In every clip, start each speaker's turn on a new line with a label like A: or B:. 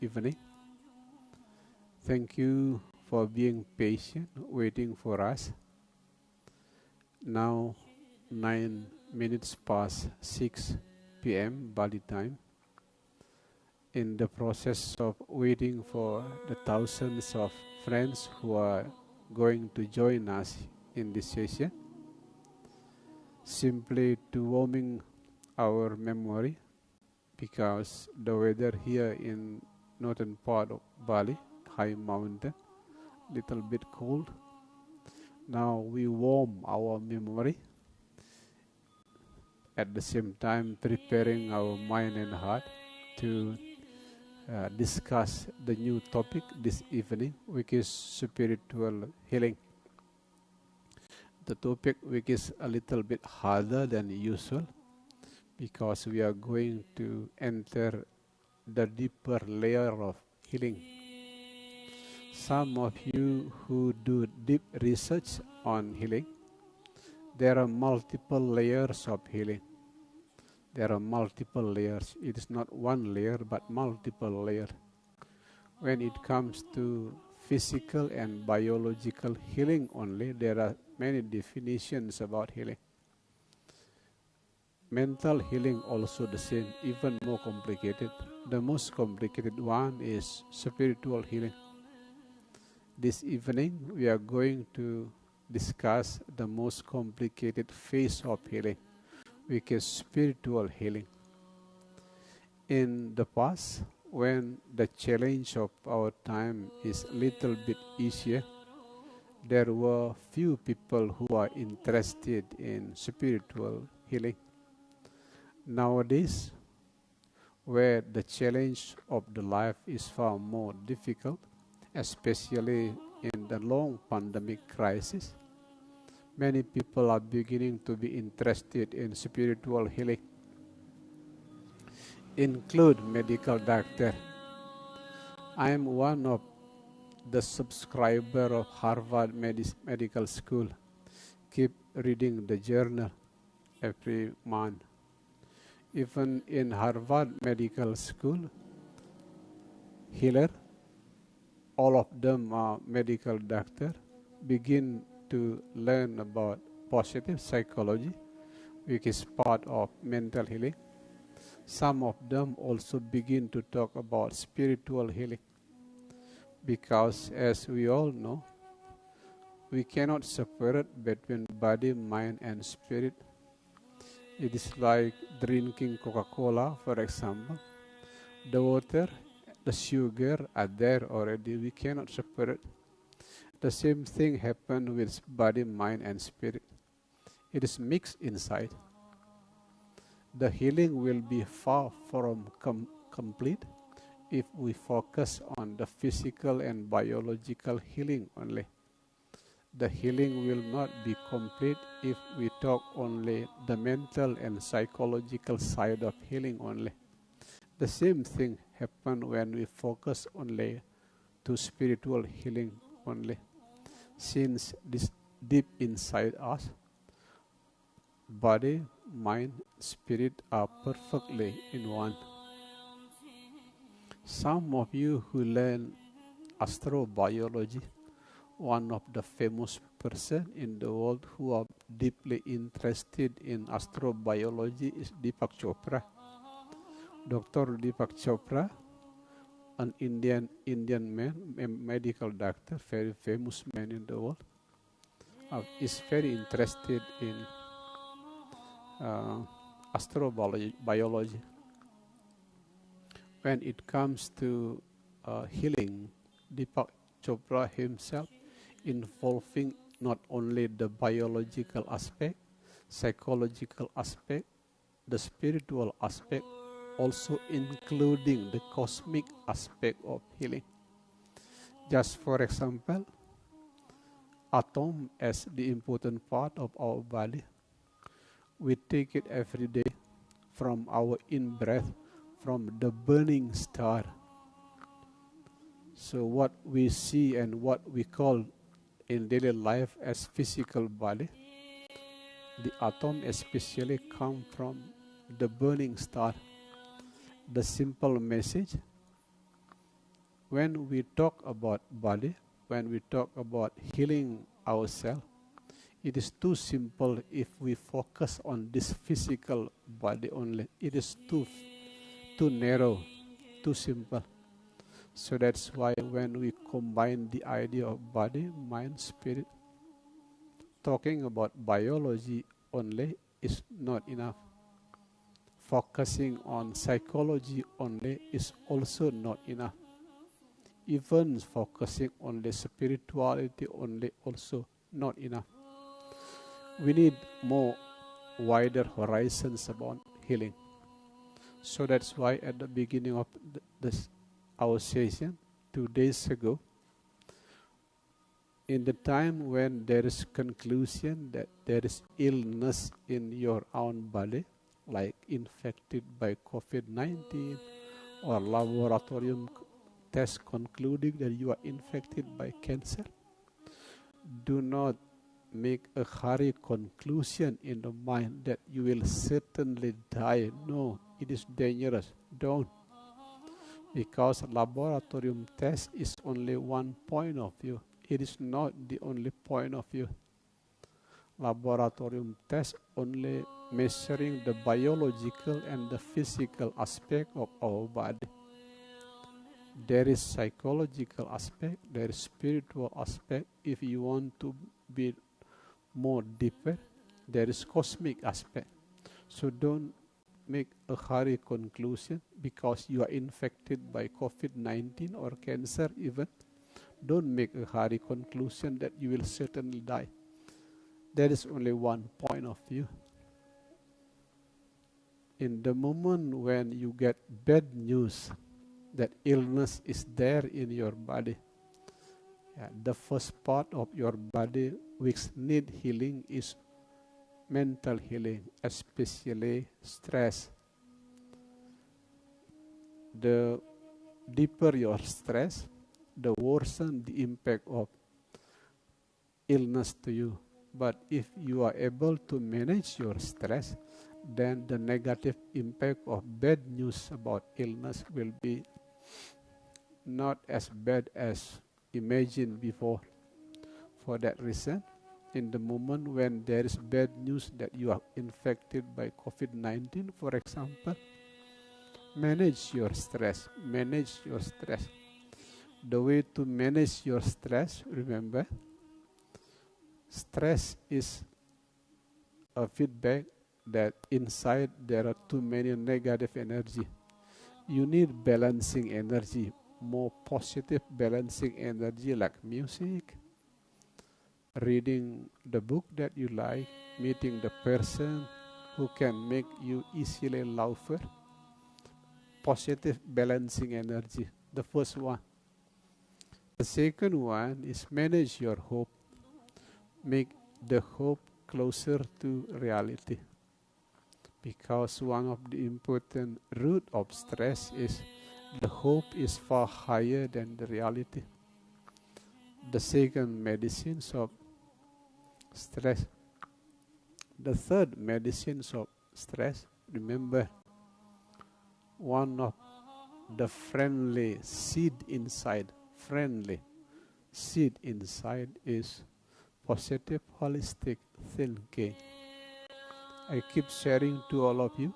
A: evening. Thank you for being patient, waiting for us. Now, 9 minutes past 6 p.m. Bali time. In the process of waiting for the thousands of friends who are going to join us in this session, simply to warming our memory, because the weather here in northern part of Bali, high mountain, little bit cold. Now we warm our memory, at the same time preparing our mind and heart to discuss the new topic this evening, which is spiritual healing. The topic which is a little bit harder than usual, because we are going to enter the deeper layer of healing. Some of you who do deep research on healing, there are multiple layers of healing. There are multiple layers. It is not one layer, but multiple layers. When it comes to physical and biological healing only, there are many definitions about healing. Mental healing also the same, even more complicated. The most complicated one is spiritual healing. This evening, we are going to discuss the most complicated phase of healing, which is spiritual healing. In the past, when the challenge of our time is a little bit easier, there were few people who are interested in spiritual healing. Nowadays, where the challenge of the life is far more difficult, especially in the long pandemic crisis, many people are beginning to be interested in spiritual healing. Include medical doctor. I am one of the subscriber of Harvard Medical School. Keep reading the journal every month. Even in Harvard Medical School, healer, all of them are medical doctor, begin to learn about positive psychology, which is part of mental healing. Some of them also begin to talk about spiritual healing, because as we all know, we cannot separate between body, mind, and spirit. It is like drinking Coca-Cola, for example. The water, the sugar are there already. We cannot separate. The same thing happens with body, mind, and spirit. It is mixed inside. The healing will be far from complete if we focus on the physical and biological healing only. The healing will not be complete if we talk only the mental and psychological side of healing only. The same thing happens when we focus only to spiritual healing only. Since this deep inside us, body, mind, spirit are perfectly in one. Some of you who learn astrobiology, one of the famous person in the world who are deeply interested in astrobiology is Deepak Chopra. Dr. Deepak Chopra, an Indian man, a medical doctor, very famous man in the world, is very interested in astrobiology. When it comes to healing, Deepak Chopra himself involving not only the biological aspect, psychological aspect, the spiritual aspect, also including the cosmic aspect of healing. Just for example, atom as the important part of our body. We take it every day from our in-breath, from the burning star. So what we see and what we call in daily life as physical body, the atom especially come from the burning star. The simple message, when we talk about body, when we talk about healing ourselves, it is too simple if we focus on this physical body only. It is too narrow, too simple. So that's why when we combine the idea of body, mind, spirit, talking about biology only is not enough. Focusing on psychology only is also not enough. Even focusing on the spirituality only also not enough. We need more wider horizons about healing. So that's why at the beginning of our session 2 days ago, in the time when there is conclusion that there is illness in your own body, like infected by COVID-19 or laboratorium test concluding that you are infected by cancer, do not make a hurry conclusion in the mind that you will certainly die. No, it is dangerous. Don't. Because laboratorium test is only one point of view. It is not the only point of view. Laboratorium test only measuring the biological and the physical aspect of our body. There is psychological aspect, there is spiritual aspect. If you want to be more deeper, there is cosmic aspect. So don't make a hurry conclusion because you are infected by COVID-19 or cancer even. Don't make a hurry conclusion that you will certainly die. There is only one point of view. In the moment when you get bad news that illness is there in your body, the first part of your body which need healing is mental healing, especially stress. The deeper your stress, the worse the impact of illness to you. But if you are able to manage your stress, then the negative impact of bad news about illness will be not as bad as imagined before. For that reason, in the moment when there is bad news that you are infected by COVID-19, for example, manage your stress. Manage your stress. The way to manage your stress, remember, stress is a feedback that inside there are too many negative energy. You need balancing energy, more positive balancing energy like music, reading the book that you like, meeting the person who can make you easily laughter. Positive balancing energy, the first one. The second one is manage your hope. Make the hope closer to reality. Because one of the important root of stress is the hope is far higher than the reality. The second medicines of stress. The third medicines of stress, remember, one of the friendly seed inside is positive holistic thinking. I keep sharing to all of you,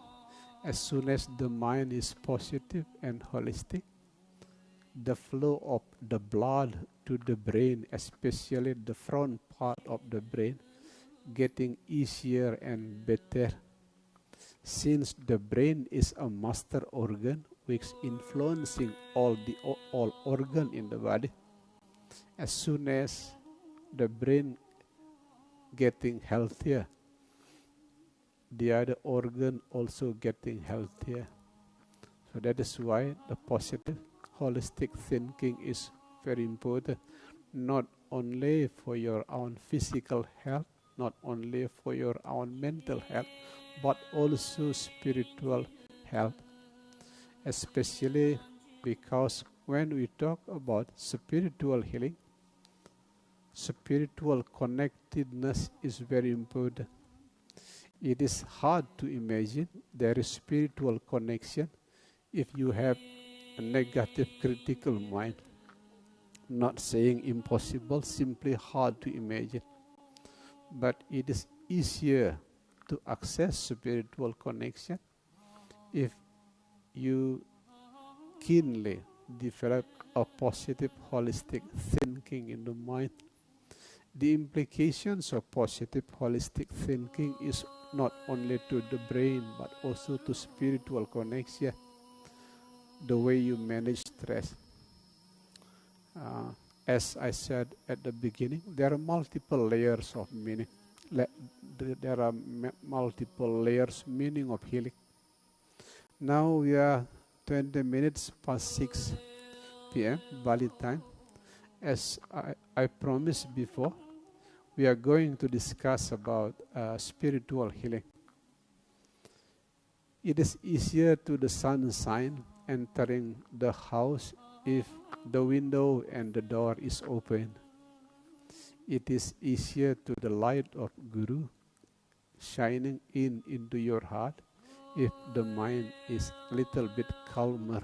A: as soon as the mind is positive and holistic, the flow of the blood to the brain, especially the front part of the brain, getting easier and better. Since the brain is a master organ which influencing all organ in the body, as soon as the brain getting healthier, the other organ also getting healthier. So that is why the positive holistic thinking is very important, not only for your own physical health, not only for your own mental health, but also spiritual health. Especially because when we talk about spiritual healing, spiritual connectedness is very important. It is hard to imagine there is spiritual connection if you have a negative critical mind. Not saying impossible, simply hard to imagine. But it is easier to access spiritual connection if you keenly develop a positive holistic thinking in the mind. The implications of positive holistic thinking is not only to the brain but also to spiritual connection, the way you manage stress. As I said at the beginning, there are multiple layers of meaning. There are multiple layers meaning of healing. Now we are 20 minutes past 6 p.m. Bali time. As I promised before, we are going to discuss about spiritual healing. It is easier to the sunshine entering the house if the window and the door is open. It is easier to the light of Guru shining into your heart if the mind is a little bit calmer.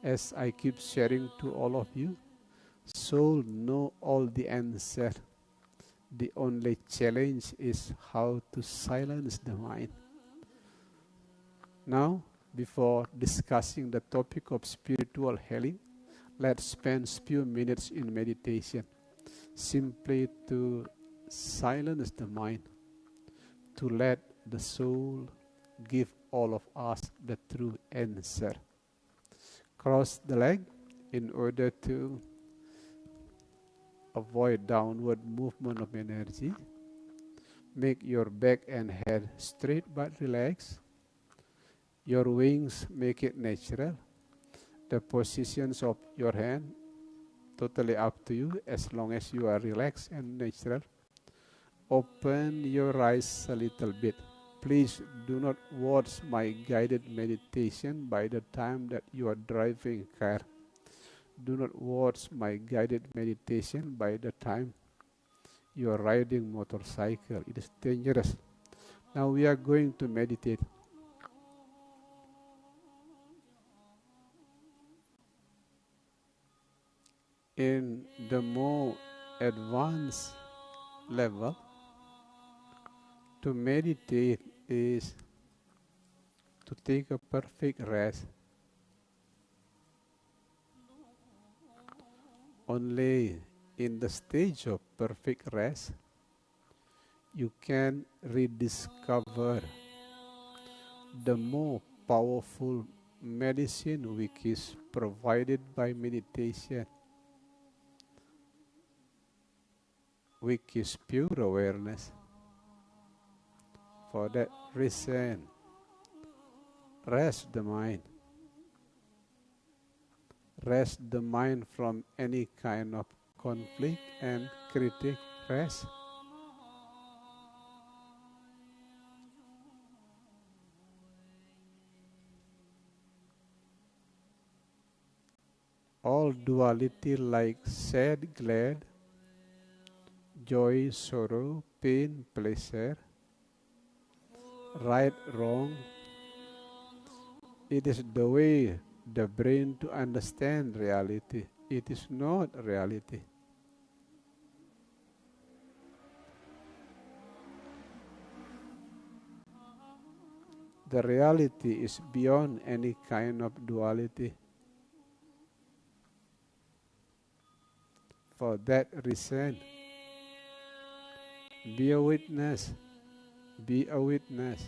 A: As I keep sharing to all of you, soul know all the answer. The only challenge is how to silence the mind. Now, before discussing the topic of spiritual healing, let's spend a few minutes in meditation, simply to silence the mind, to let the soul give all of us the true answer. Cross the leg in order to avoid downward movement of energy. Make your back and head straight but relaxed. Your wings, make it natural. The positions of your hand, totally up to you as long as you are relaxed and natural. Open your eyes a little bit. Please do not watch my guided meditation by the time that you are driving car. Do not watch my guided meditation by the time you are riding motorcycle. It is dangerous. Now we are going to meditate. In the more advanced level, to meditate is to take a perfect rest. Only in the stage of perfect rest, you can rediscover the more powerful medicine which is provided by meditation, which is pure awareness. For that reason, rest the mind. Rest the mind from any kind of conflict and critic. Rest. All duality like sad, glad, joy, sorrow, pain, pleasure, right, wrong. It is the way the brain to understand reality. It is not reality. The reality is beyond any kind of duality. For that reason, be a witness. Be a witness.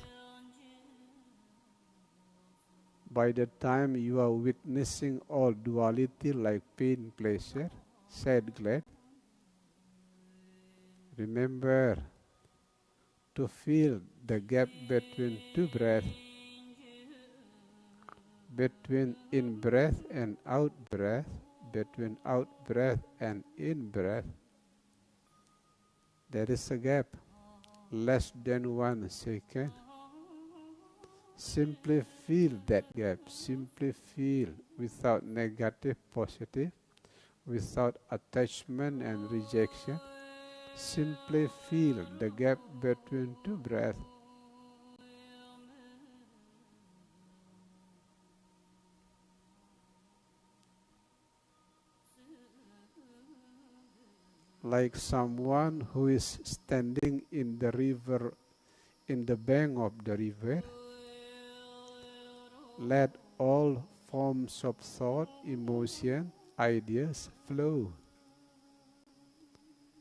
A: By the time you are witnessing all duality like pain, pleasure, sad, glad, remember to feel the gap between two breaths, between in-breath and out-breath, between out-breath and in-breath. There is a gap, less than 1 second. Simply feel that gap. Simply feel without negative, positive, without attachment and rejection. Simply feel the gap between two breaths. like someone who is standing in the river, in the bank of the river. Let all forms of thought, emotion, ideas flow.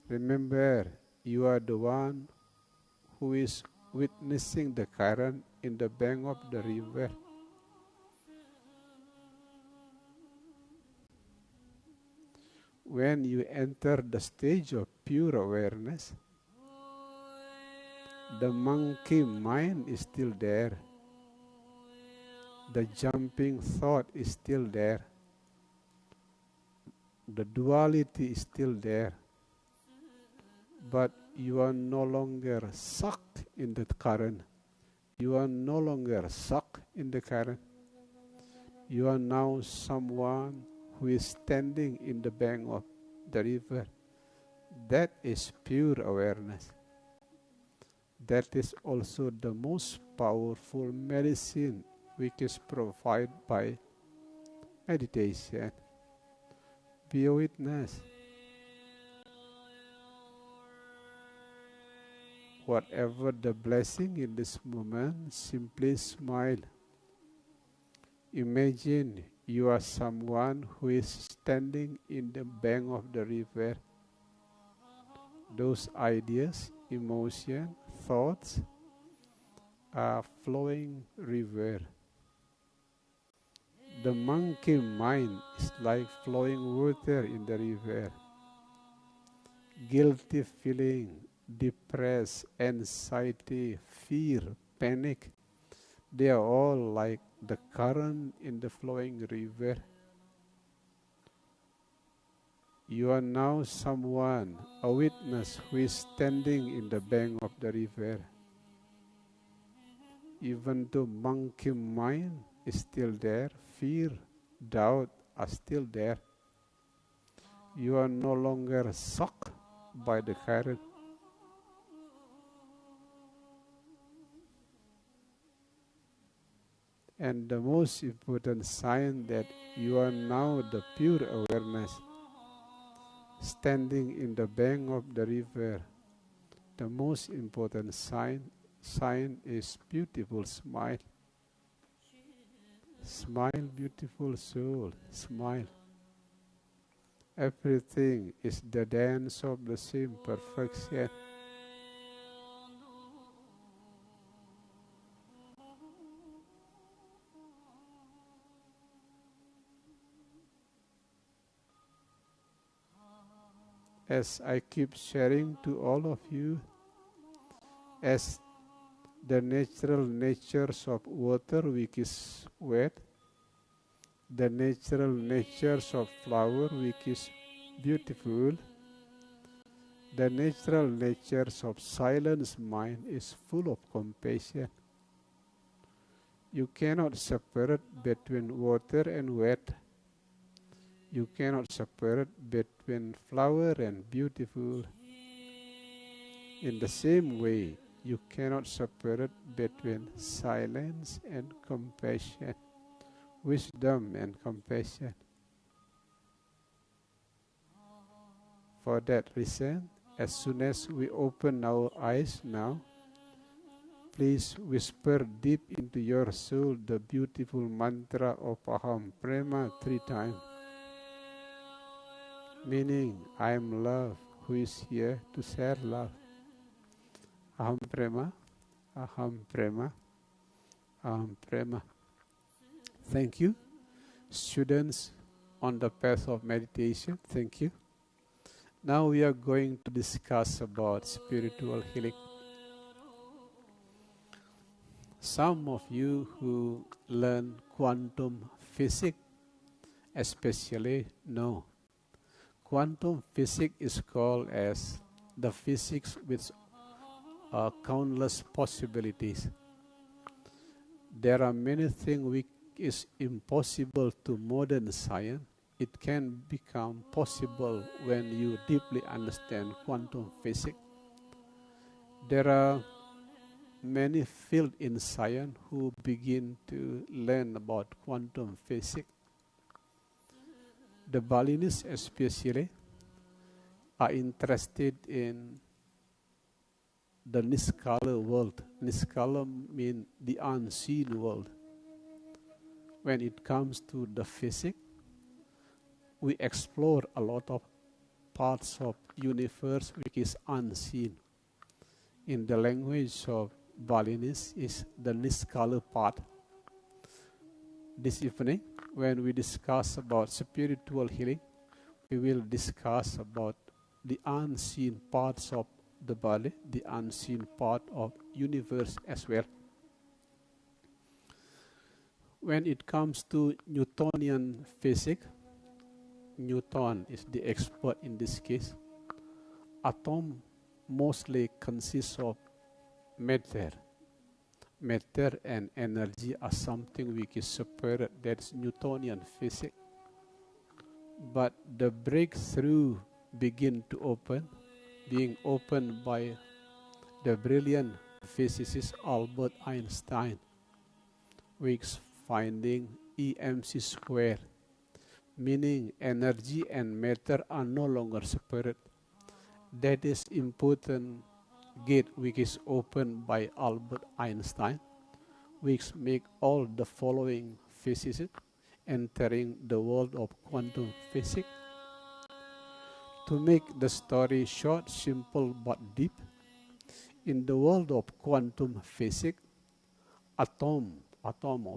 A: Remember, you are the one who is witnessing the current in the bank of the river. When you enter the stage of pure awareness, the monkey mind is still there. The jumping thought is still there. The duality is still there. But you are no longer sucked in the current. You are no longer sucked in the current. You are now someone who is standing in the bank of the river. That is pure awareness. That is also the most powerful medicine which is provided by meditation. Be a witness. Whatever the blessing in this moment, simply smile. Imagine you are someone who is standing in the bank of the river. Those ideas, emotions, thoughts are flowing river. The monkey mind is like flowing water in the river. Guilty feeling, depressed, anxiety, fear, panic, they are all like the current in the flowing river. You are now someone, a witness who is standing in the bank of the river. Even though monkey mind is still there, fear, doubt are still there. You are no longer sucked by the current. And the most important sign that you are now the pure awareness, standing in the bank of the river. The most important sign is beautiful smile. Smile, beautiful soul, smile. Everything is the dance of the same perfection. As I keep sharing to all of you, as the natural natures of water which is wet, the natural natures of flower which is beautiful, the natural natures of silence mind is full of compassion. You cannot separate between water and wet. You cannot separate between flower and beautiful. In the same way, you cannot separate between silence and compassion, wisdom and compassion. For that reason, as soon as we open our eyes now, please whisper deep into your soul the beautiful mantra of Aham Prema 3 times. Meaning, I am love who is here to share love. Aham Prema, Aham Prema, Aham Prema. Thank you. Students on the path of meditation, thank you. Now we are going to discuss about spiritual healing. Some of you who learn quantum physics especially know quantum physics is called as the physics with countless possibilities. There are many things which is impossible to modern science. It can become possible when you deeply understand quantum physics. There are many fields in science who begin to learn about quantum physics. The Balinese especially, are interested in the Niskala world. Niskala means the unseen world. When it comes to the physics, we explore a lot of parts of universe which is unseen. In the language of Balinese is the Niskala part. This evening, when we discuss about spiritual healing, we will discuss about the unseen parts of the body, the unseen part of universe as well. When it comes to Newtonian physics, Newton is the expert in this case. Atom mostly consists of matter. Matter and energy are something which is separate. That's Newtonian physics. But the breakthrough begin to open, being opened by the brilliant physicist Albert Einstein, which finding EMC square, meaning energy and matter are no longer separate. That is important gate which is opened by Albert Einstein, which make all the following physicists entering the world of quantum physics. To make the story short, simple but deep, in the world of quantum physics, atom,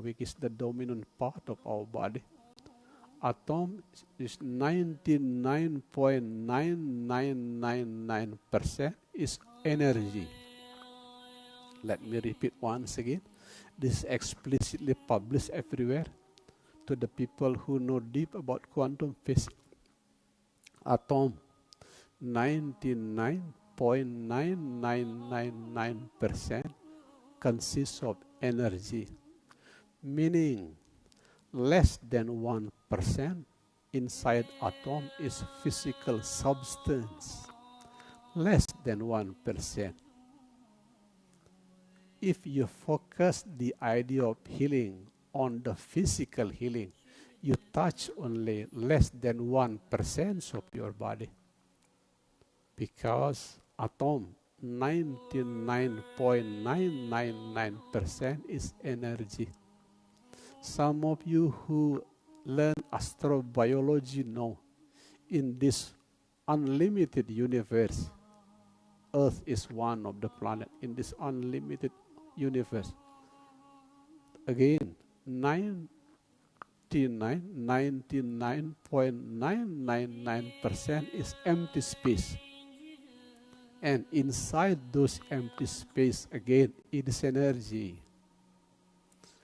A: which is the dominant part of our body, atom is 99.9999% is energy. Let me repeat once again. This is explicitly published everywhere to the people who know deep about quantum physics. Atom, 99.9999% consists of energy, meaning less than 1% inside atom is physical substance. Less than 1%. If you focus the idea of healing on the physical healing, you touch only less than 1% of your body. Because atom, 99.999% is energy. Some of you who learn astrobiology know in this unlimited universe, Earth is one of the planets in this unlimited universe. Again, 99.999% is empty space. And inside those empty space, again, it is energy.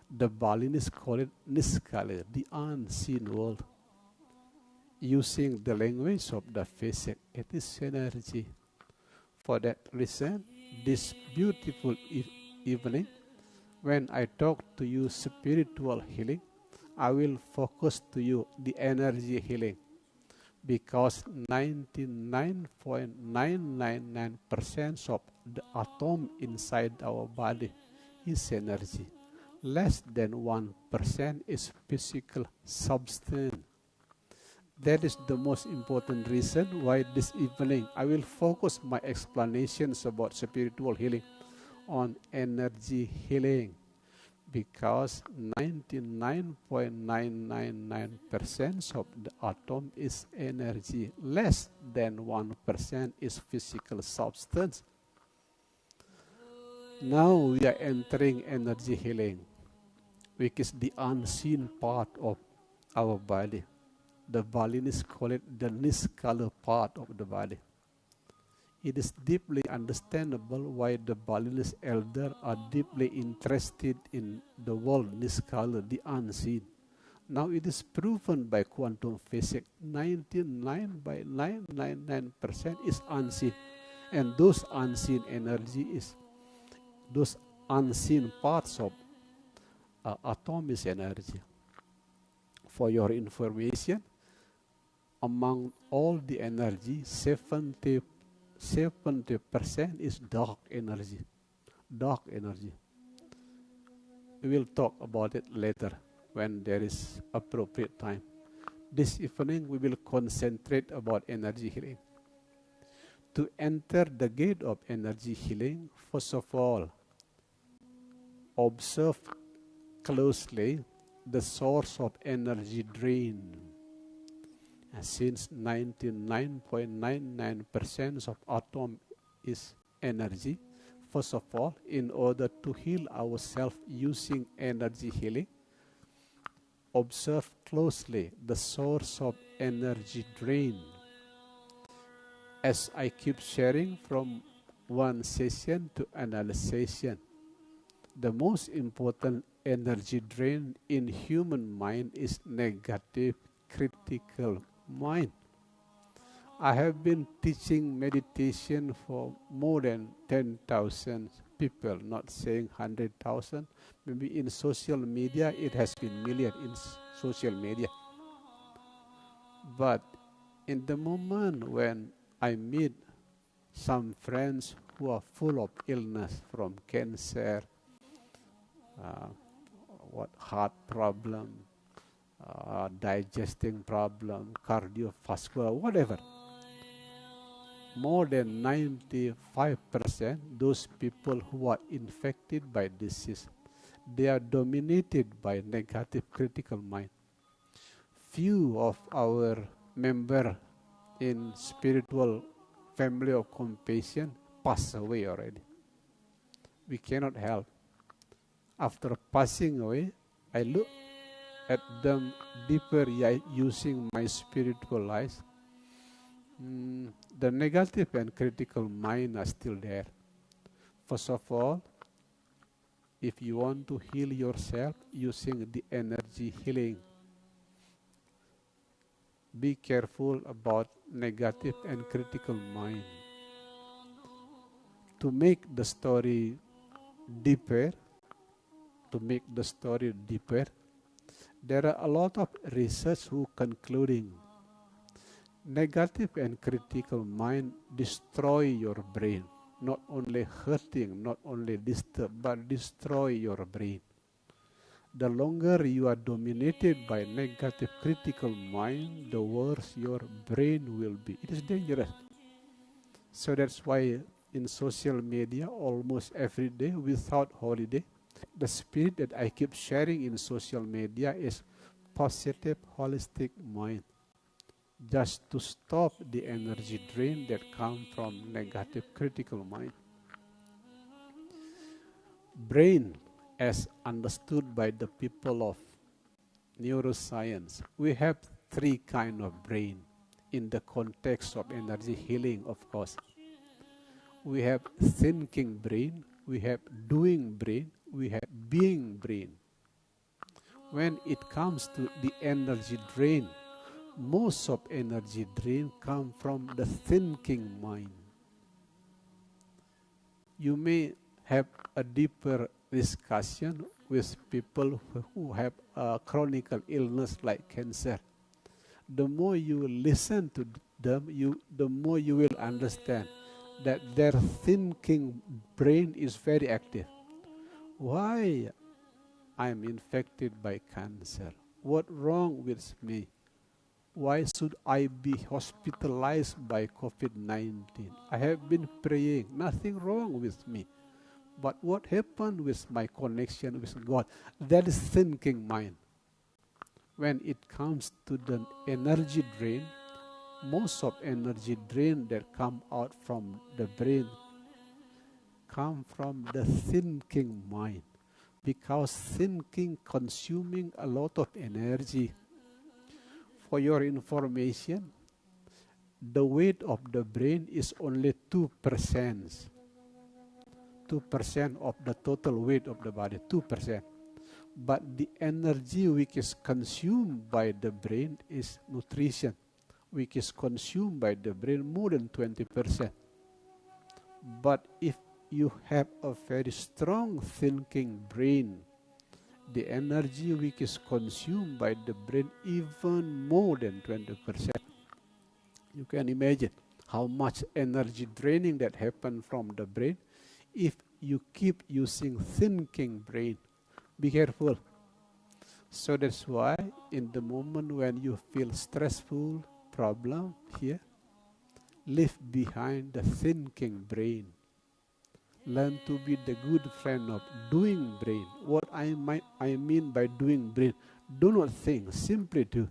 A: The Balinese call it Niskala, the unseen world. Using the language of the physics, it is energy. For that reason, this beautiful evening, when I talk to you spiritual healing, I will focus to you the energy healing. Because 99.999% of the atom inside our body is energy. Less than 1% is physical substance. That is the most important reason why this evening I will focus my explanations about spiritual healing on energy healing. Because 99.999% of the atom is energy. Less than 1% is physical substance. Now we are entering energy healing, which is the unseen part of our body. The Balinese call it the Niskala part of the body. It is deeply understandable why the Balinese elders are deeply interested in the world Niskala, the unseen. Now it is proven by quantum physics, 99.999% is unseen. And those unseen energy is, those unseen parts of atom is energy. For your information, among all the energy, 70% is dark energy. Dark energy. We will talk about it later when there is appropriate time. This evening we will concentrate about energy healing. To enter the gate of energy healing, first of all, observe closely the source of energy drain. And since 99.99% of atom is energy, first of all, in order to heal ourselves using energy healing, observe closely the source of energy drain. As I keep sharing from one session to another session, the most important energy drain in human mind is negative, critical mind. I have been teaching meditation for more than 10,000 people, not saying 100,000. Maybe in social media, it has been million in social media. But in the moment when I meet some friends who are full of illness from cancer, heart problem, digesting problem, cardiovascular, whatever. More than 95%, those people who are infected by disease, they are dominated by negative critical mind. Few of our members in spiritual family of compassion pass away already. We cannot help. After passing away, I look at them deeper using my spiritual eyes. The negative and critical mind are still there. First of all, if you want to heal yourself using the energy healing, be careful about negative and critical mind. To make the story deeper, there are a lot of research who concluding negative and critical mind destroy your brain. Not only hurting, not only disturb, but destroy your brain. The longer you are dominated by negative critical mind, the worse your brain will be. It is dangerous. So that's why in social media, almost every day without holiday, the spirit that I keep sharing in social media is positive, holistic mind. Just to stop the energy drain that comes from negative critical mind. Brain, as understood by the people of neuroscience, we have three kinds of brain in the context of energy healing, of course. We have thinking brain, we have doing brain, we have being brain. When it comes to the energy drain, most of energy drain come from the thinking mind. You may have a deeper discussion with people who have a chronic illness like cancer. The more you listen to them, the more you will understand that their thinking brain is very active. Why I am infected by cancer? What wrong with me? Why should I be hospitalized by COVID-19? I have been praying, nothing wrong with me. But what happened with my connection with God? That is thinking mind. When it comes to the energy drain, most of energy drain that come out from the brain come from the thinking mind. Because thinking consuming a lot of energy. For your information, the weight of the brain is only 2%. 2% of the total weight of the body, 2%. But the energy which is consumed by the brain is nutrition, which is consumed by the brain more than 20%. But if you have a very strong thinking brain, the energy which is consumed by the brain even more than 20%. You can imagine how much energy draining that happens from the brain if you keep using thinking brain. Be careful. So that's why in the moment when you feel stressful, problem here, Leave behind the thinking brain. Learn to be the good friend of doing brain. What I mean by doing brain, do not think, simply do.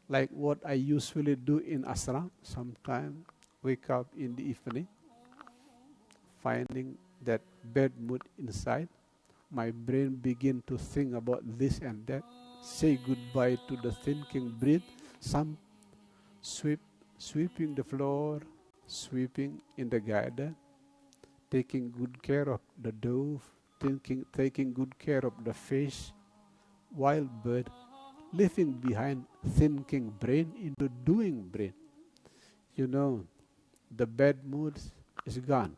A: Like what I usually do in ashram, sometimes wake up in the evening, finding that bad mood inside. My brain begin to think about this and that. Say goodbye to the thinking brain. Some sweeping the floor, sweeping in the garden, taking good care of the dove, taking good care of the fish, wild bird, leaving behind thinking brain into doing brain. You know, the bad mood is gone.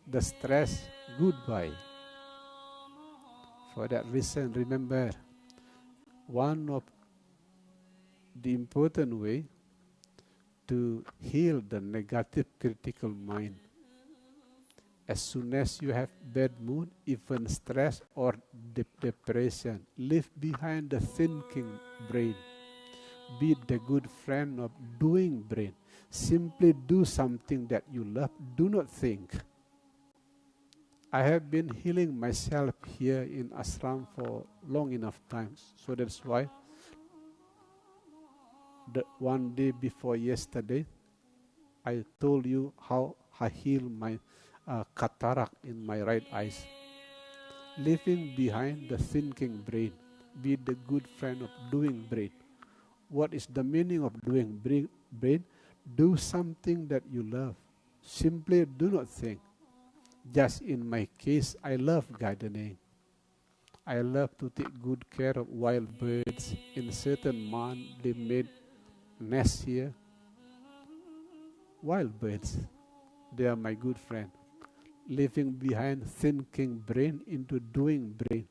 A: The stress, goodbye. For that reason, remember, one of the important way to heal the negative critical mind. As soon as you have bad mood, even stress or depression, leave behind the thinking brain. Be the good friend of doing brain. Simply do something that you love. Do not think. I have been healing myself here in ashram for long enough times. So that's why the one day before yesterday, I told you how I healed my cataract in my right eyes. Leaving behind the thinking brain. Be the good friend of doing brain. What is the meaning of doing brain? Do something that you love. Simply do not think. Just in my case, I love gardening. I love to take good care of wild birds. In certain month, they made nests here. Wild birds, they are my good friend. Leaving behind thinking brain into doing brain.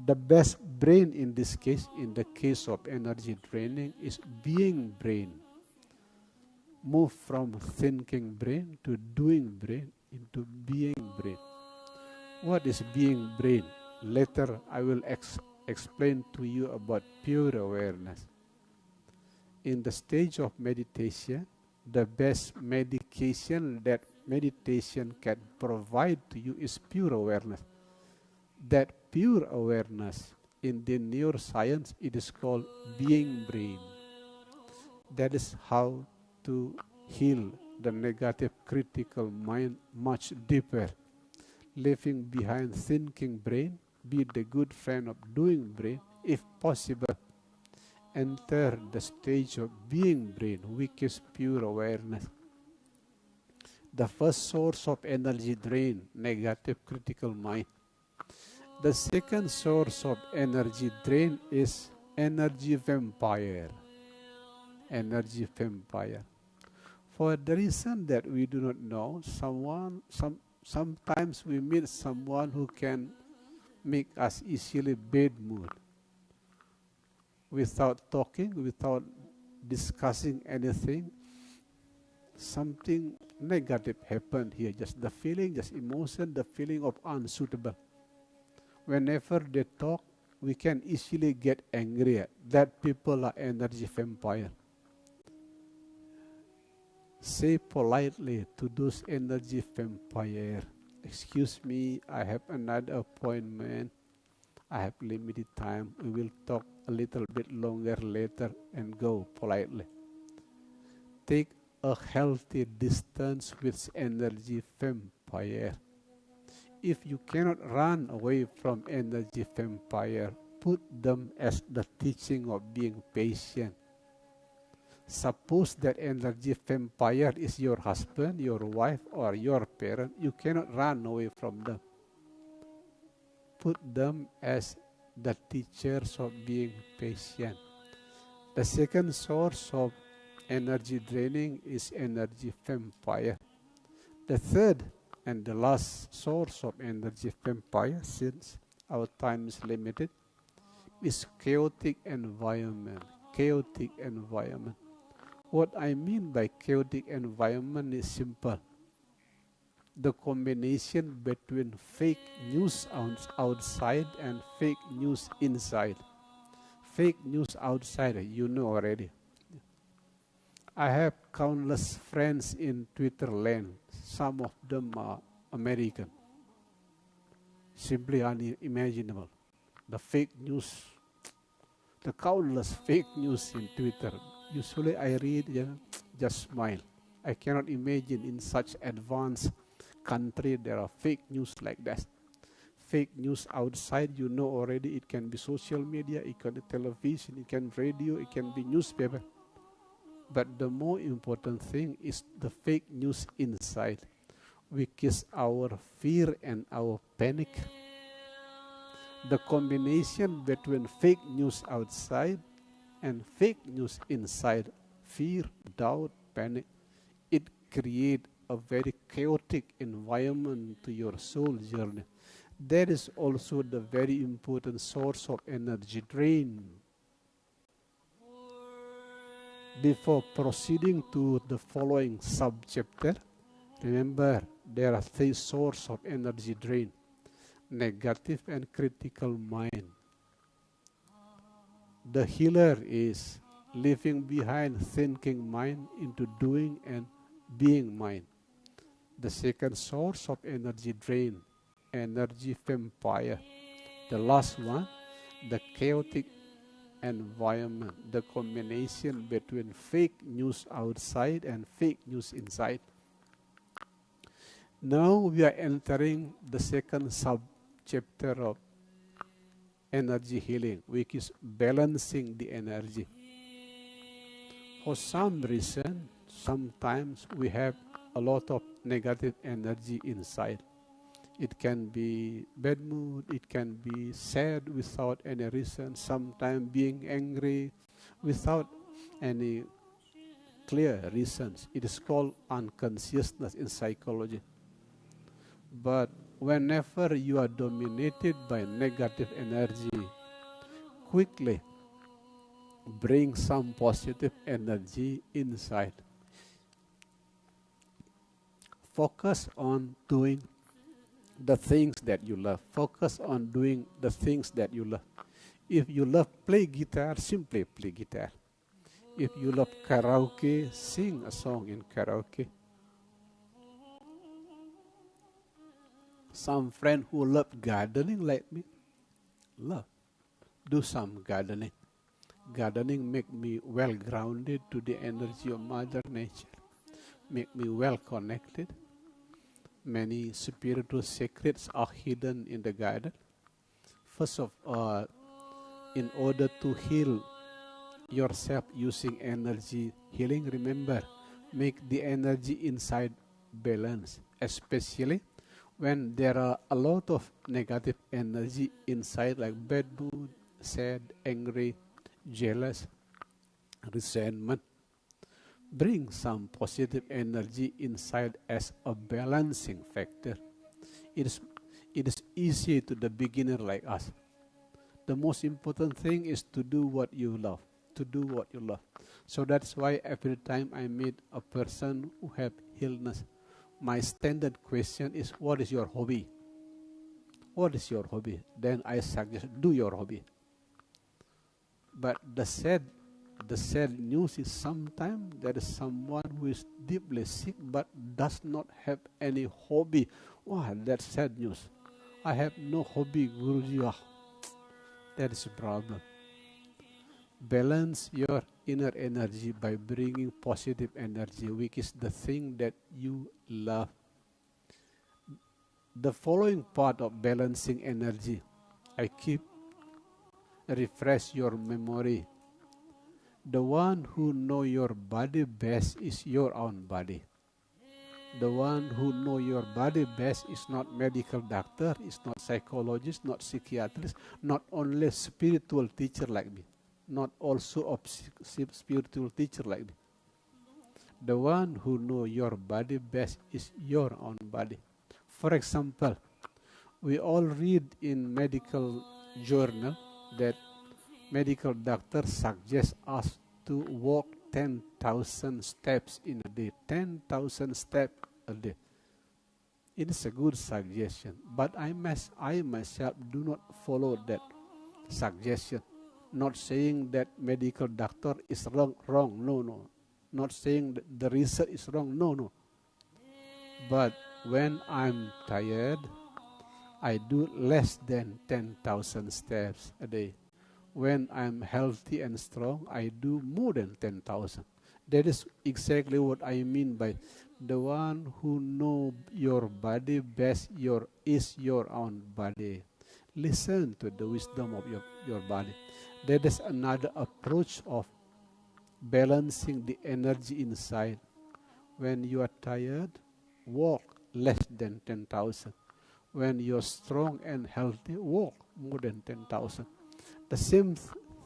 A: The best brain in this case, in the case of energy training, is being brain. Move from thinking brain to doing brain into being brain. What is being brain? Later I will explain to you about pure awareness. In the stage of meditation, the best medication that meditation can provide to you is pure awareness. That pure awareness, in the neuroscience, it is called being brain. That is how to heal the negative critical mind much deeper. Leaving behind thinking brain, be the good friend of doing brain, if possible. Enter the stage of being brain, which is pure awareness. The first source of energy drain, negative critical mind. The second source of energy drain is energy vampire. Energy vampire. For the reason that we do not know, sometimes we meet someone who can make us easily bad mood. Without talking, without discussing anything, something negative happened here. Just the feeling, just emotion, the feeling of unsuitable. Whenever they talk, we can easily get angry. That people are energy vampire. Say politely to those energy vampire, excuse me, I have another appointment. I have limited time. We will talk a little bit longer later, and go politely. Take a healthy distance with energy vampire. If you cannot run away from energy vampire, put them as the teaching of being patient. Suppose that energy vampire is your husband, your wife, or your parent. You cannot run away from them. Put them as the teachers of being patient. The second source of energy draining is energy vampire. The third and the last source of energy vampire, since our time is limited, is chaotic environment. Chaotic environment. What I mean by chaotic environment is simple. The combination between fake news outside and fake news inside. Fake news outside, you know already. I have countless friends in Twitter land. Some of them are American. Simply unimaginable. The fake news, the countless fake news in Twitter. Usually I read, just smile. I cannot imagine in such advanced country there are fake news like that. Fake news outside, you know already, it can be social media, it can be television, it can be radio, it can be newspaper. But the more important thing is the fake news inside, which is our fear and our panic. The combination between fake news outside and fake news inside, fear, doubt, panic, it creates a very chaotic environment to your soul journey. That is also the very important source of energy drain. Before proceeding to the following subchapter, remember there are three sources of energy drain: negative and critical mind. The healer is leaving behind thinking mind into doing and being mind. The second source of energy drain, energy vampire. The last one, the chaotic environment, the combination between fake news outside and fake news inside. Now we are entering the second sub-chapter of energy healing, which is balancing the energy. For some reason, sometimes we have a lot of negative energy inside. It can be bad mood, it can be sad without any reason, sometimes being angry without any clear reasons. It is called unconsciousness in psychology. But whenever you are dominated by negative energy, quickly bring some positive energy inside. Focus on doing the things that you love. Focus on doing the things that you love. If you love play guitar, simply play guitar. If you love karaoke, sing a song in karaoke. Some friend who love gardening like me, love. Do some gardening. Gardening make me well grounded to the energy of Mother Nature. Make me well connected. Many spiritual secrets are hidden in the garden. First of all, in order to heal yourself using energy healing, remember, make the energy inside balance, especially when there are a lot of negative energy inside, like bad mood, sad, angry, jealous, resentment. Bring some positive energy inside as a balancing factor. It is easy to the beginner like us. The most important thing is to do what you love. To do what you love. So that's why every time I meet a person who have illness, my standard question is, what is your hobby? What is your hobby? Then I suggest, do your hobby. But the sad news is sometimes there is someone who is deeply sick but does not have any hobby. Wow, that's sad news. I have no hobby, Guruji. That is a problem. Balance your inner energy by bringing positive energy, which is the thing that you love. The following part of balancing energy, I keep refresh your memory. The one who know your body best is your own body. The one who know your body best is not medical doctor, is not psychologist, not psychiatrist, not only spiritual teacher like me, not also a spiritual teacher like me. The one who know your body best is your own body. For example, we all read in medical journal that medical doctors suggest us to walk 10,000 steps in a day. 10,000 steps a day. It is a good suggestion, but I myself do not follow that suggestion. Not saying that medical doctor is wrong. No. Not saying that the result is wrong. No, no. But when I'm tired, I do less than 10,000 steps a day. When I'm healthy and strong, I do more than 10,000. That is exactly what I mean by the one who know your body best is your own body. Listen to the wisdom of your body. That is another approach of balancing the energy inside. When you are tired, walk less than 10,000. When you're strong and healthy, walk more than 10,000. The same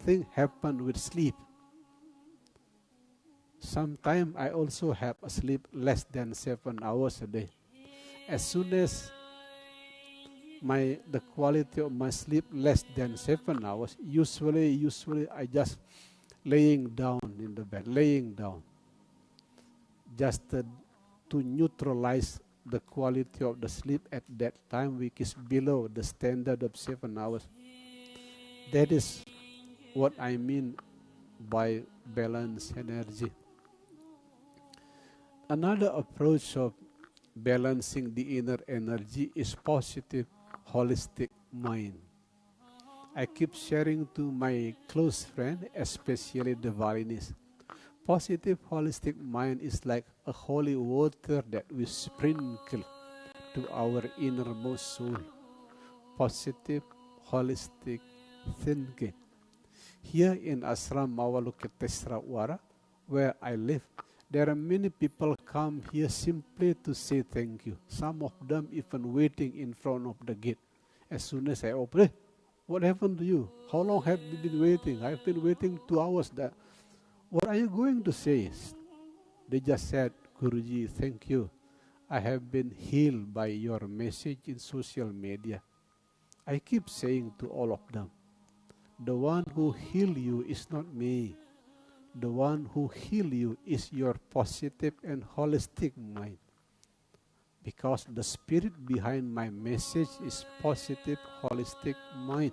A: thing happened with sleep. Sometimes I also have a sleep less than 7 hours a day. As soon as the quality of my sleep less than 7 hours, usually I just laying down in the bed, laying down, just to neutralize the quality of the sleep at that time, which is below the standard of 7 hours. That is what I mean by balanced energy. Another approach of balancing the inner energy is positive, holistic mind. I keep sharing to my close friend, especially the violinist. Positive, holistic mind is like a holy water that we sprinkle to our innermost soul. Positive, holistic thinking. Here in Ashram Mawaluketesrawara, where I live, there are many people come here simply to say thank you. Some of them even waiting in front of the gate. As soon as I open, hey, what happened to you? How long have you been waiting? I've been waiting 2 hours. What are you going to say? They just said, Guruji, thank you. I have been healed by your message in social media. I keep saying to all of them, the one who healed you is not me. The one who healed you is your positive and holistic mind. Because the spirit behind my message is positive, holistic mind.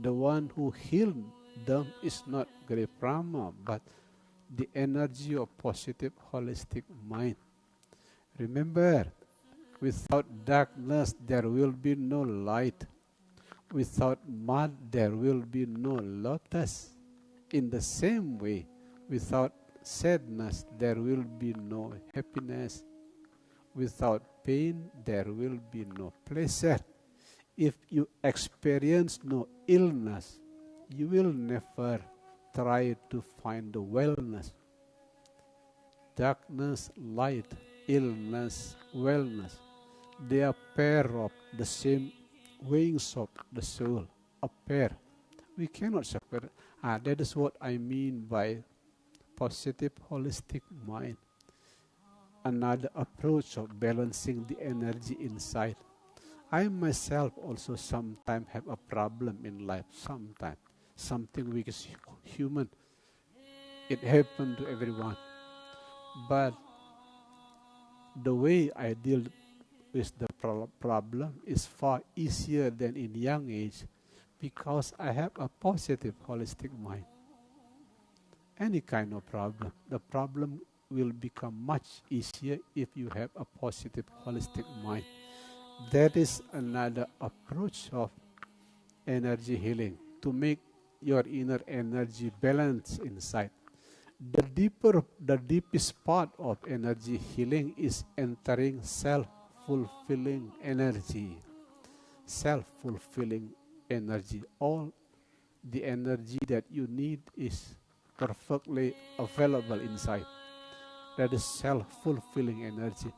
A: The one who healed them is not Great Brahma, but the energy of positive, holistic mind. Remember, without darkness, there will be no light. Without mud, there will be no lotus. In the same way, without sadness, there will be no happiness. Without pain, there will be no pleasure. If you experience no illness, you will never try to find the wellness. Darkness, light, illness, wellness, they are pair of the same wings of the soul, a pair. We cannot separate. That is what I mean by positive, holistic mind. Another approach of balancing the energy inside. I myself also sometimes have a problem in life, sometimes. Something which is human. It happens to everyone. But the way I deal with the problem is far easier than in young age because I have a positive, holistic mind. Any kind of problem, the problem will become much easier if you have a positive, holistic mind. That is another approach of energy healing, to make your inner energy balance inside. The deepest part of energy healing is entering self-fulfilling energy. Self-fulfilling energy. All the energy that you need is perfectly available inside. That is self-fulfilling energy.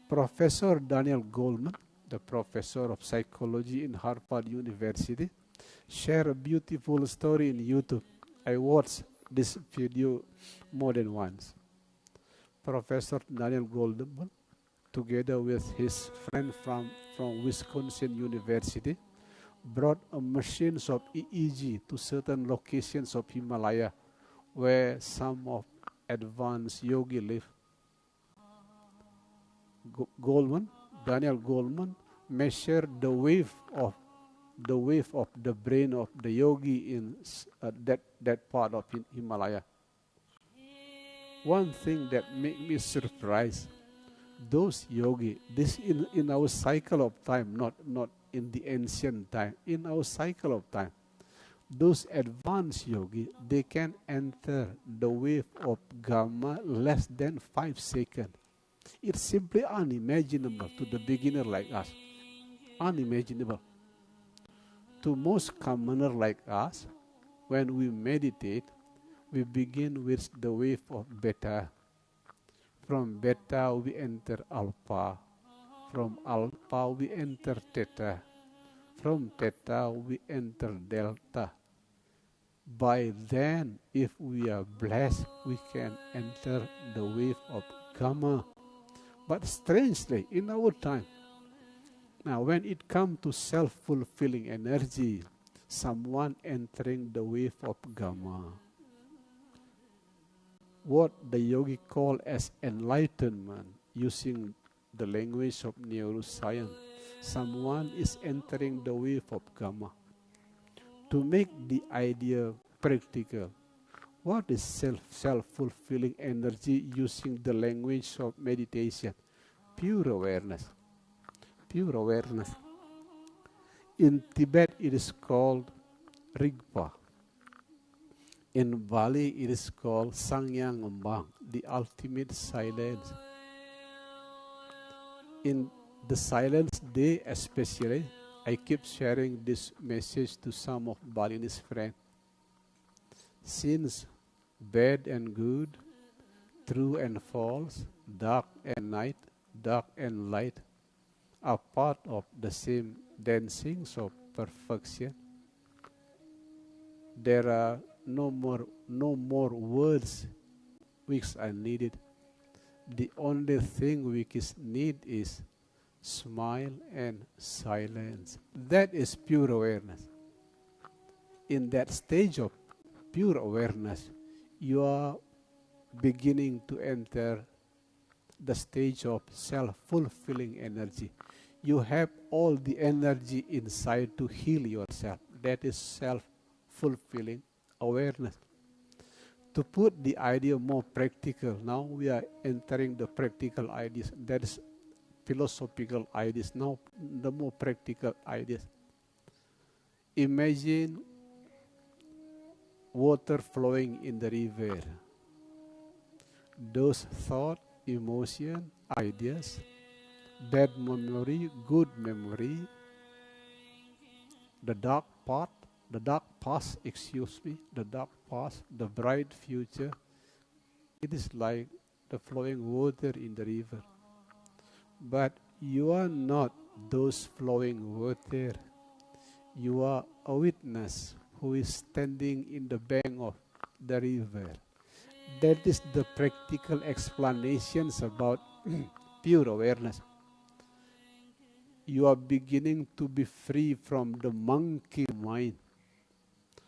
A: Professor Daniel Goleman, the professor of psychology in Harvard University, shared a beautiful story in YouTube. I watched this video more than once. Professor Daniel Goleman, together with his friend from Wisconsin University, brought a machines of EEG to certain locations of Himalaya where some of advanced yogi live. Daniel Goleman, measured the wave of the brain of the yogi in that part of Himalaya. One thing that make me surprised, those yogi, this in our cycle of time, not in the ancient time, in our cycle of time, those advanced yogi, they can enter the wave of gamma less than 5 seconds. It's simply unimaginable to the beginner like us. Unimaginable. To most commoner like us, when we meditate, we begin with the wave of beta. From beta we enter alpha. From alpha we enter theta. From theta we enter delta. By then, if we are blessed, we can enter the wave of gamma. But strangely, in our time, now when it comes to self-fulfilling energy, someone entering the wave of gamma, what the yogi call as enlightenment, using the language of neuroscience, someone is entering the wave of gamma. To make the idea practical, what is self-fulfilling energy using the language of meditation? Pure awareness. Pure awareness. In Tibet, it is called Rigpa. In Bali, it is called Sangyang Ngembang, the ultimate silence. In the Silence Day especially, I keep sharing this message to some of Balinese friends. Since bad and good, true and false, dark and night, dark and light are part of the same dancings of perfection, there are no more words which are needed. The only thing which is need is smile and silence. That is pure awareness. In that stage of pure awareness, you are beginning to enter the stage of self-fulfilling energy. You have all the energy inside to heal yourself. That is self-fulfilling awareness. To put the idea more practical, now we are entering the practical ideas. That is philosophical ideas. Now the more practical ideas. Imagine water flowing in the river. Those thoughts, emotion, ideas, bad memory, good memory, the dark past, the dark past, the bright future. It is like the flowing water in the river. But you are not those flowing water. You are a witness who is standing in the bank of the river. That is the practical explanations about pure awareness. You are beginning to be free from the monkey mind.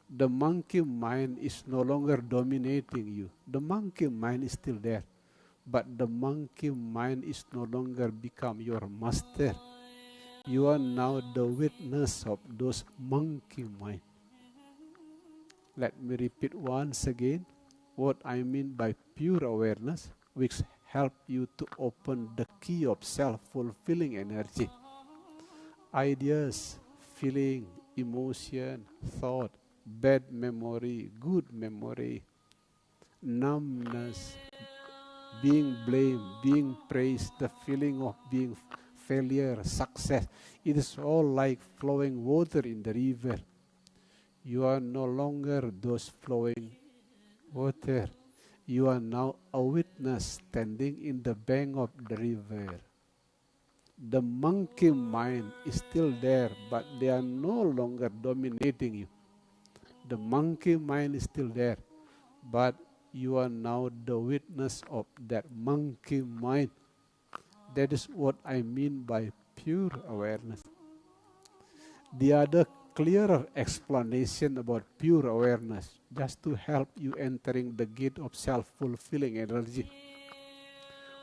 A: The monkey mind is no longer dominating you. The monkey mind is still there. But the monkey mind is no longer become your master. You are now the witness of those monkey mind. Let me repeat once again what I mean by pure awareness, which help you to open the key of self-fulfilling energy. Ideas, feeling, emotion, thought, bad memory, good memory, numbness, being blamed, being praised, the feeling of being failure, success. It is all like flowing water in the river. You are no longer those flowing water. You are now a witness standing in the bank of the river. The monkey mind is still there, but they are no longer dominating you. The monkey mind is still there, but you are now the witness of that monkey mind. That is what I mean by pure awareness. The other clearer explanation about pure awareness, just to help you entering the gate of self-fulfilling energy.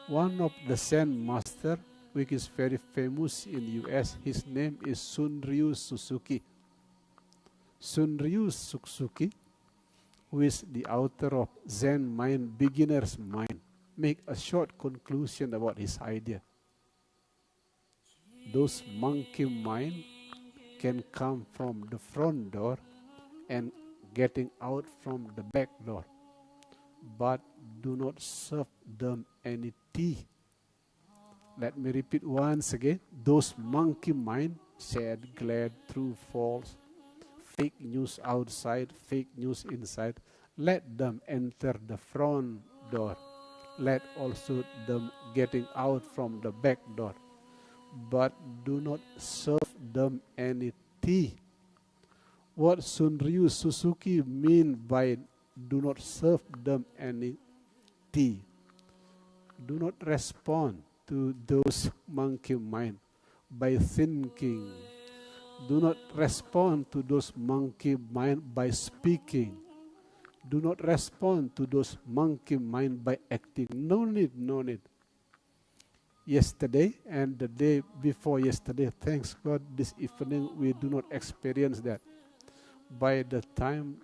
A: One of the Zen master, which is very famous in US, his name is Sunryu Suzuki. Sunryu Suzuki who is the author of Zen Mind, Beginner's Mind, make a short conclusion about his idea. Those monkey mind can come from the front door and getting out from the back door, but do not serve them any tea. Let me repeat once again. Those monkey mind, sad, glad, true, false, fake news outside, fake news inside, let them enter the front door. Let also them getting out from the back door, but do not serve them any tea. What Sunryu Suzuki mean by do not serve them any tea? Do not respond to those monkey mind by thinking. Do not respond to those monkey mind by speaking. Do not respond to those monkey mind by acting. No need, no need. Yesterday and the day before yesterday, thanks God, this evening we do not experience that. By the time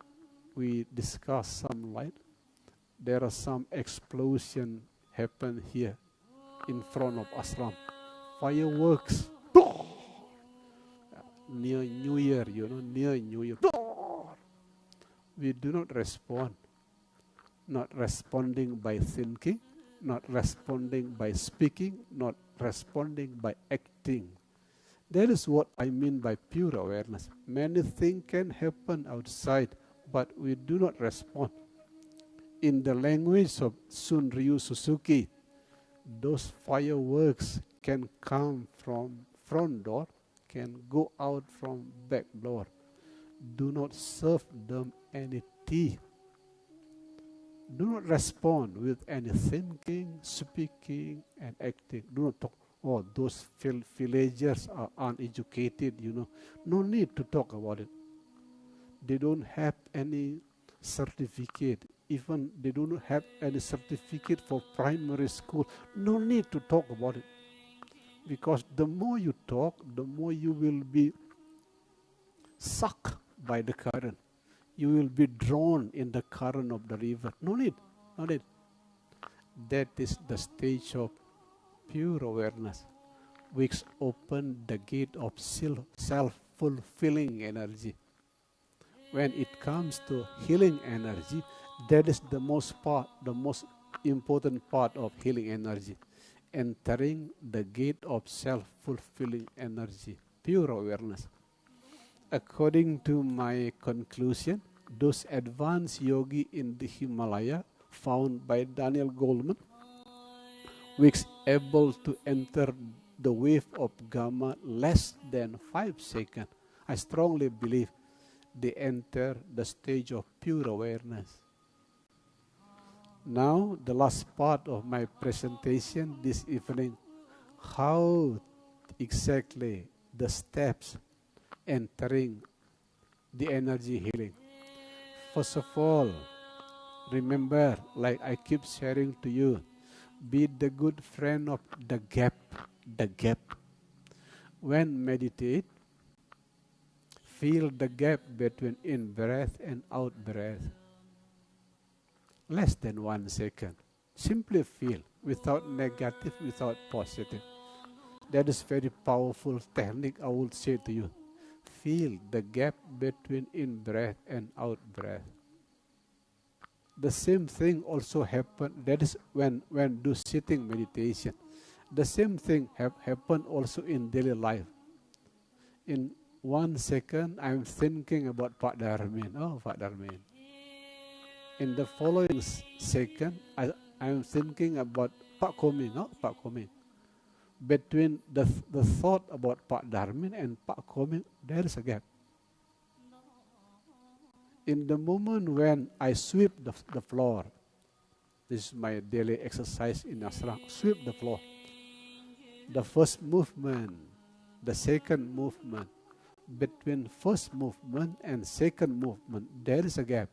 A: we discuss some light, there are some explosion happen here in front of ashram. Fireworks. Near New Year, near New Year. We do not respond. Not responding by thinking, not responding by speaking, not responding by acting. That is what I mean by pure awareness. Many things can happen outside, but we do not respond. In the language of Sunryu Suzuki, those fireworks can come from front door, can go out from back door. Do not serve them any tea. Do not respond with any thinking, speaking, and acting. Do not talk. Oh, those villagers are uneducated, No need to talk about it. They don't have any certificate. Even they don't have any certificate for primary school. No need to talk about it. Because the more you talk, the more you will be sucked by the current. You will be drawn in the current of the river. No need, no need. That is the stage of pure awareness, which open the gate of self-fulfilling energy. When it comes to healing energy, that is the most important part of healing energy. Entering the gate of self-fulfilling energy, pure awareness. According to my conclusion, those advanced yogi in the Himalaya found by Daniel Goleman, which able to enter the wave of gamma less than 5 seconds, I strongly believe they enter the stage of pure awareness. Now, the last part of my presentation this evening, how exactly the steps entering the energy healing. First of all, remember, like I keep sharing to you, be the good friend of the gap, the gap. When meditate, feel the gap between in-breath and out-breath. Less than 1 second. Simply feel, without negative, without positive. That is very powerful technique I would say to you. Feel the gap between in-breath and out-breath. The same thing also happen, that is when do sitting meditation. The same thing happen also in daily life. In 1 second, I'm thinking about Pak Darmin. Oh, Pak Darmin. In the following second, I'm thinking about Pak Koming. Oh, Pak Koming. Between the thought about Pak Darmin and Pak Koming, there is a gap. In the moment when I sweep the floor, this is my daily exercise in ashram, sweep the floor. The first movement, the second movement, between first movement and second movement, there is a gap.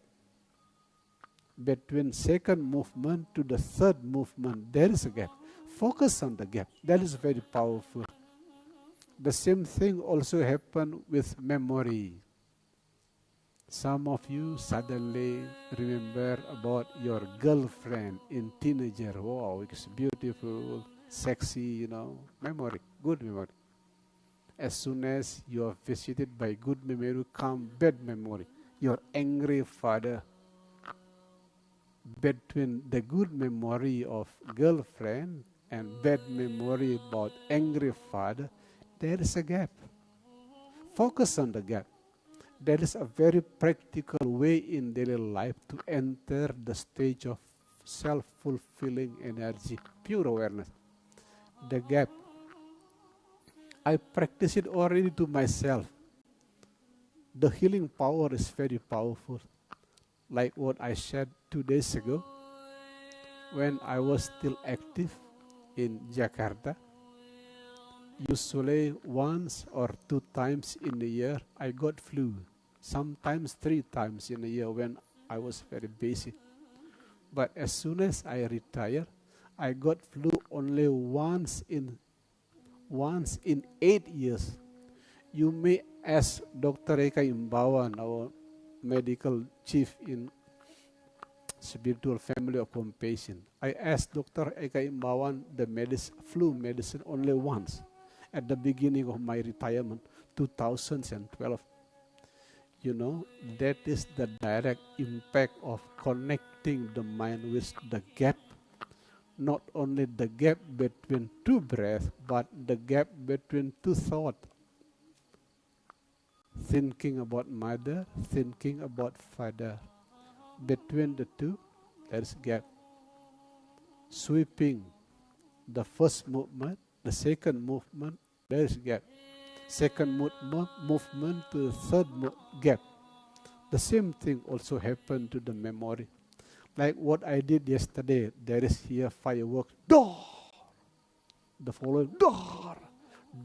A: Between second movement to the third movement, there is a gap. Focus on the gap. That is very powerful. The same thing also happen with memory. Some of you suddenly remember about your girlfriend in teenager. Wow, it's beautiful, sexy, memory, good memory. As soon as you are visited by good memory, come bad memory. Your angry father. Between the good memory of girlfriend and bad memory about angry father, there is a gap. Focus on the gap. There is a very practical way in daily life to enter the stage of self-fulfilling energy, pure awareness. The gap. I practice it already to myself. The healing power is very powerful. Like what I said 2 days ago, when I was still active in Jakarta, usually once or 2 times in a year, I got flu. Sometimes 3 times in a year when I was very busy. But as soon as I retired, I got flu only once in 8 years. You may ask Dr. Eka Imbawan, our medical chief in Spiritual Family of Compassion. I asked Dr. Eka Imbawan the flu medicine only once at the beginning of my retirement, 2012. That is the direct impact of connecting the mind with the gap. Not only the gap between 2 breaths, but the gap between 2 thoughts. Thinking about mother, thinking about father. Between the 2, there is gap. Sweeping the first movement, the second movement, there is gap. Second movement to the third gap. The same thing also happened to the memory. Like what I did yesterday, there is here fireworks. Door! The following, door!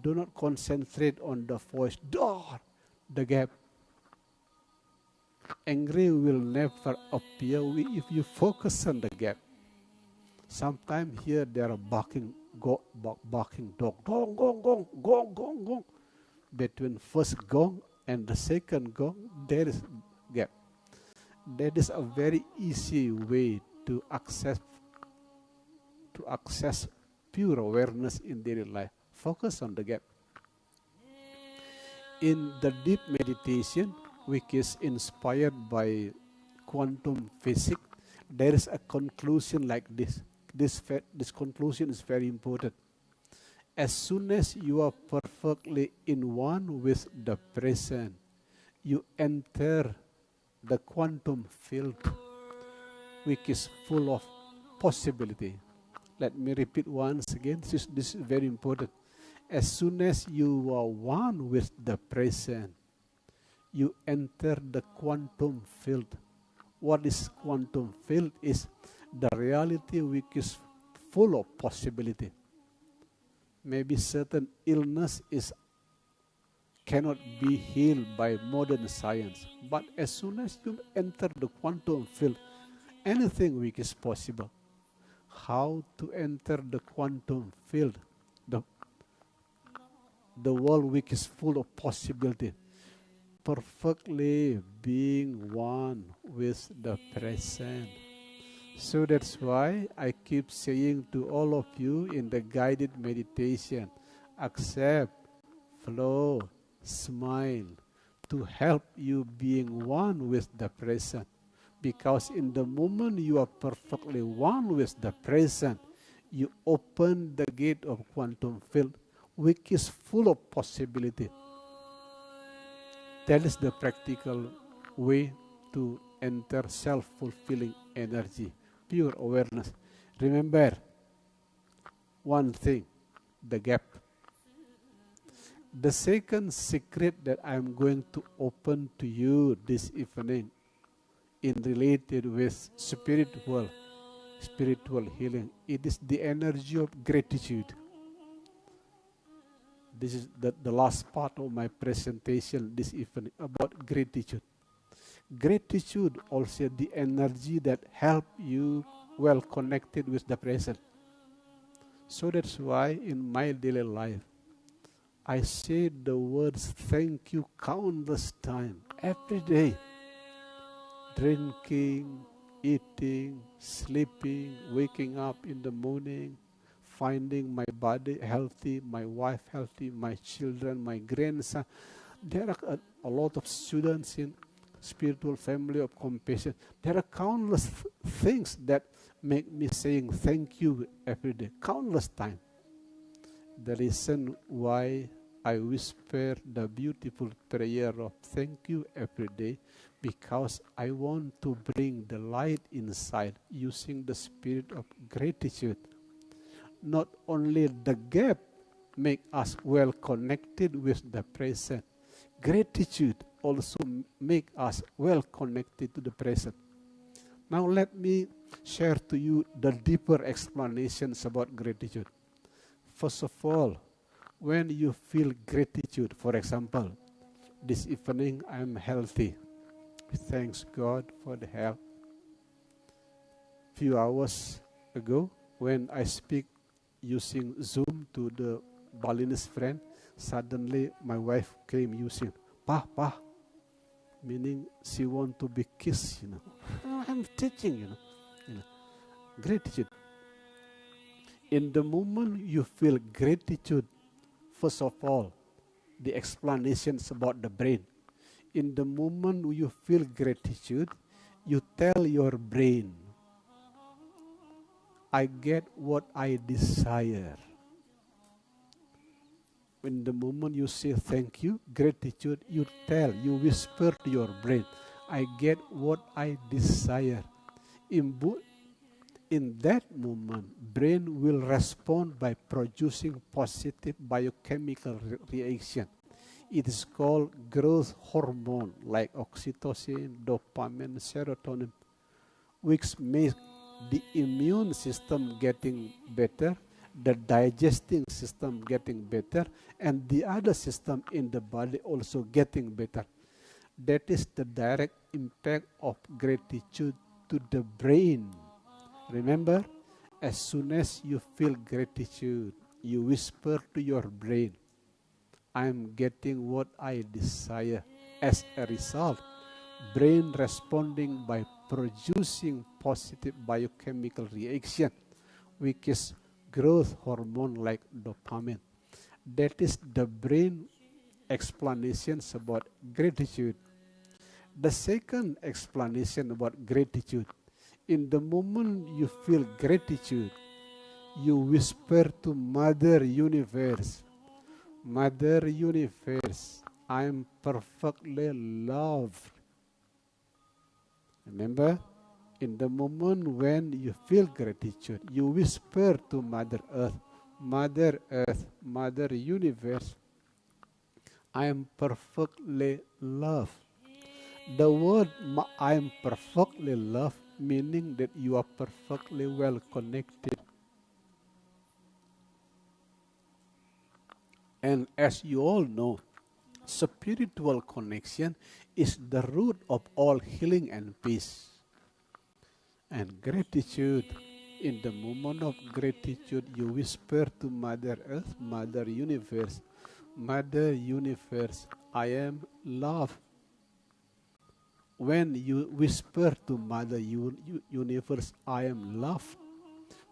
A: Do not concentrate on the voice. Door! The gap. Angry will never appear if you focus on the gap. Sometimes here there are barking dog, gong, gong, gong, gong, gong, gong. Between first gong and the second gong, there is gap. That is a very easy way to access pure awareness in daily life. Focus on the gap. In the deep meditation, which is inspired by quantum physics, there is a conclusion like this. This conclusion is very important. As soon as you are perfectly in one with the present, you enter the quantum field, which is full of possibility. Let me repeat once again. This is very important. As soon as you are one with the present, you enter the quantum field. What is quantum field? Is the reality which is full of possibility. Maybe certain illness cannot be healed by modern science. But as soon as you enter the quantum field, anything which is possible. How to enter the quantum field? The world which is full of possibility. Perfectly being one with the present. So that's why I keep saying to all of you in the guided meditation, accept, flow, smile, to help you being one with the present. Because in the moment you are perfectly one with the present, you open the gate of quantum field, which is full of possibility. That is the practical way to enter self-fulfilling energy, pure awareness. Remember one thing, the gap. The second secret that I am going to open to you this evening in related with spiritual healing, it is the energy of gratitude. This is the last part of my presentation this evening about gratitude. Gratitude also the energy that help you well connected with the present. So that's why in my daily life, I say the words thank you countless times every day. drinking, eating, sleeping, waking up in the morning, finding my body healthy, my wife healthy, my children, my grandson. There are a lot of students in spiritual family of compassion. There are countless things that make me saying thank you every day, countless times. The reason why I whisper the beautiful prayer of thank you every day, because I want to bring the light inside using the spirit of gratitude. Not only the gap make us well connected with the present, gratitude also make us well connected to the present. Now let me share to you the deeper explanations about gratitude. First of all, when you feel gratitude, for example, this evening I am healthy. Thanks God for the health. Few hours ago, when I speak using Zoom to the Balinese friend, suddenly my wife came using, Pa, meaning she want to be kissed, I'm teaching, gratitude. In the moment you feel gratitude, first of all, the explanations about the brain. In the moment you feel gratitude, you tell your brain, I get what I desire. In the moment you say thank you, gratitude, you whisper to your brain, I get what I desire. In that moment, brain will respond by producing positive biochemical reaction. It is called growth hormone like oxytocin, dopamine, serotonin, which make the immune system getting better, the digesting system getting better, and the other system in the body also getting better. That is the direct impact of gratitude to the brain. Remember, as soon as you feel gratitude, you whisper to your brain, I'm getting what I desire. As a result, brain responding by producing positive biochemical reaction, which is growth hormone like dopamine. That is the brain explanations about gratitude. The second explanation about gratitude, in the moment you feel gratitude, you whisper to Mother Universe, Mother Universe, I am perfectly loved. Remember, in the moment when you feel gratitude, you whisper to Mother Earth, Mother Universe, I am perfectly loved. The word I am perfectly loved, meaning that you are perfectly well connected. And as you all know, spiritual connection is the root of all healing and peace. And gratitude, in the moment of gratitude, you whisper to Mother Earth, Mother Universe, I am loved. When you whisper to Mother Universe, I am loved,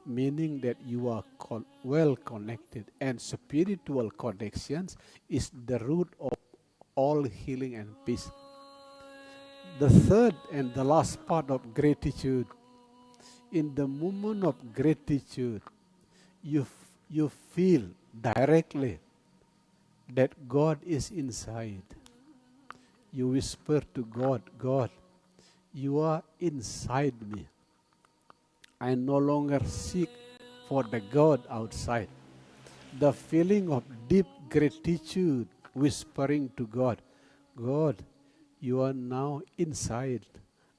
A: meaning that you are well connected, and spiritual connections is the root of all healing and peace. The third and the last part of gratitude, in the moment of gratitude, you feel directly that God is inside. You whisper to God, God, you are inside me. I no longer seek for the God outside. The feeling of deep gratitude, whispering to God, God, you are now inside.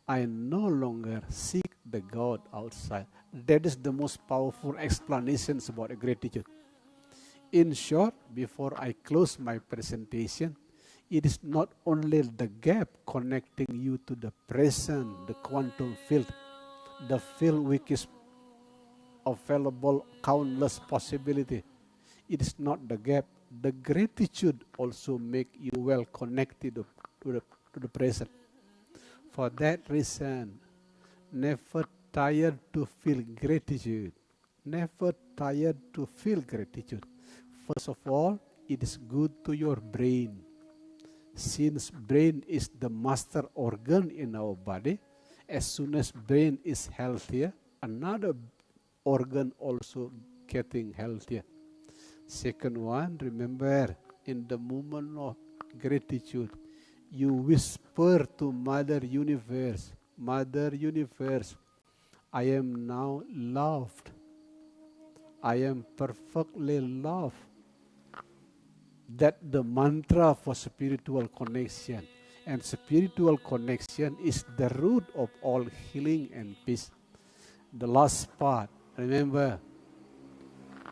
A: I no longer seek the God outside. That is the most powerful explanations about gratitude. In short, before I close my presentation, it is not only the gap connecting you to the present, the quantum field, the field which is available, countless possibility. It is not the gap. The gratitude also make you well connected to the present. For that reason, never tired to feel gratitude. Never tired to feel gratitude. First of all, it is good to your brain. Since brain is the master organ in our body, as soon as brain is healthier, another organ also getting healthier. Second one, remember, in the moment of gratitude, you whisper to Mother Universe, Mother Universe, I am now loved. I am perfectly loved. That the mantra for spiritual connection. And spiritual connection is the root of all healing and peace. The last part, remember,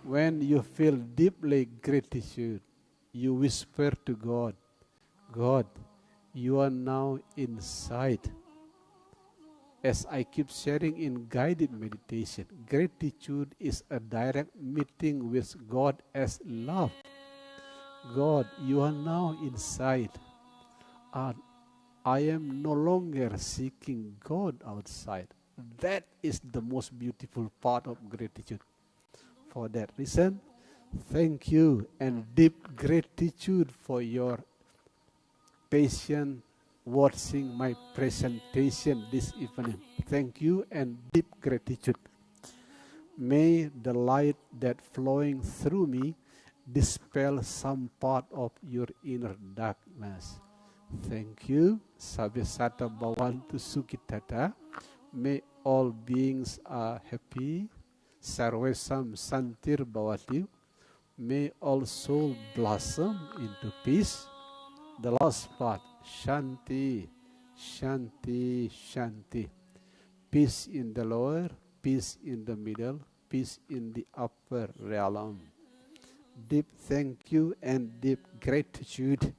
A: when you feel deeply gratitude, you whisper to God, God, you are now inside. As I keep sharing in guided meditation, gratitude is a direct meeting with God as love. God, you are now inside. And I am no longer seeking God outside. That is the most beautiful part of gratitude. For that reason, thank you and deep gratitude for your patience watching my presentation this evening. Thank you and deep gratitude. May the light that flowing through me dispel some part of your inner darkness. Thank you. Sabesata Bhavantu Sukhitata. May all beings are happy. Sarvesam Santir Bhavati. May all souls blossom into peace. The last part, Shanti, Shanti, Shanti. Peace in the lower, peace in the middle, peace in the upper realm. Deep thank you and deep gratitude.